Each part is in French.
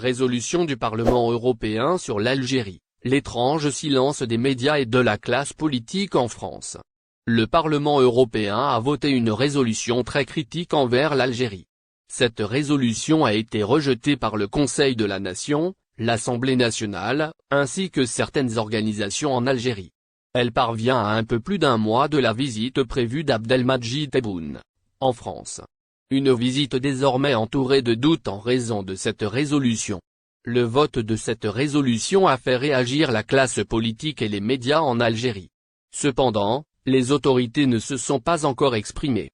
Résolution du Parlement européen sur l'Algérie, l'étrange silence des médias et de la classe politique en France. Le Parlement européen a voté une résolution très critique envers l'Algérie. Cette résolution a été rejetée par le Conseil de la Nation, l'Assemblée nationale, ainsi que certaines organisations en Algérie. Elle parvient à un peu plus d'un mois de la visite prévue d'Abdelmadjid Tebboune en France. Une visite désormais entourée de doutes en raison de cette résolution. Le vote de cette résolution a fait réagir la classe politique et les médias en Algérie. Cependant, les autorités ne se sont pas encore exprimées.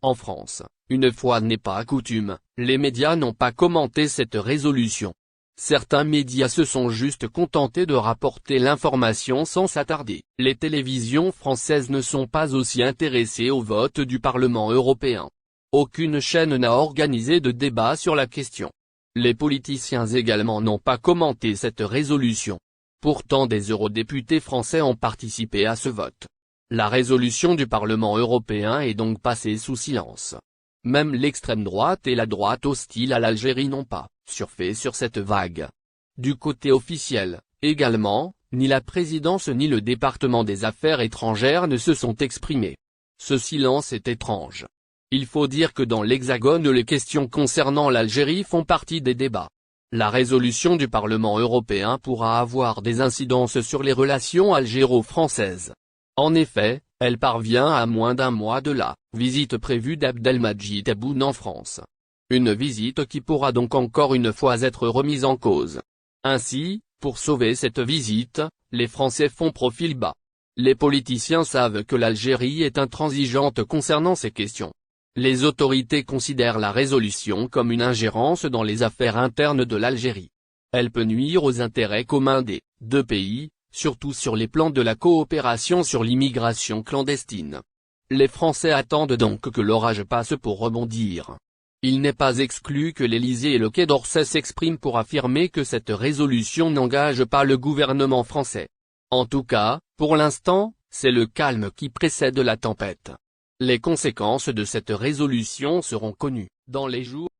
En France, une fois n'est pas coutume, les médias n'ont pas commenté cette résolution. Certains médias se sont juste contentés de rapporter l'information sans s'attarder. Les télévisions françaises ne sont pas aussi intéressées au vote du Parlement européen. Aucune chaîne n'a organisé de débat sur la question. Les politiciens également n'ont pas commenté cette résolution. Pourtant des eurodéputés français ont participé à ce vote. La résolution du Parlement européen est donc passée sous silence. Même l'extrême droite et la droite hostile à l'Algérie n'ont pas surfé sur cette vague. Du côté officiel, également, ni la présidence ni le département des Affaires étrangères ne se sont exprimés. Ce silence est étrange. Il faut dire que dans l'Hexagone les questions concernant l'Algérie font partie des débats. La résolution du Parlement européen pourra avoir des incidences sur les relations algéro-françaises. En effet, elle parvient à moins d'un mois de la visite prévue d'Abdelmadjid Tebboune en France. Une visite qui pourra donc encore une fois être remise en cause. Ainsi, pour sauver cette visite, les Français font profil bas. Les politiciens savent que l'Algérie est intransigeante concernant ces questions. Les autorités considèrent la résolution comme une ingérence dans les affaires internes de l'Algérie. Elle peut nuire aux intérêts communs des deux pays, surtout sur les plans de la coopération sur l'immigration clandestine. Les Français attendent donc que l'orage passe pour rebondir. Il n'est pas exclu que l'Élysée et le Quai d'Orsay s'expriment pour affirmer que cette résolution n'engage pas le gouvernement français. En tout cas, pour l'instant, c'est le calme qui précède la tempête. Les conséquences de cette résolution seront connues dans les jours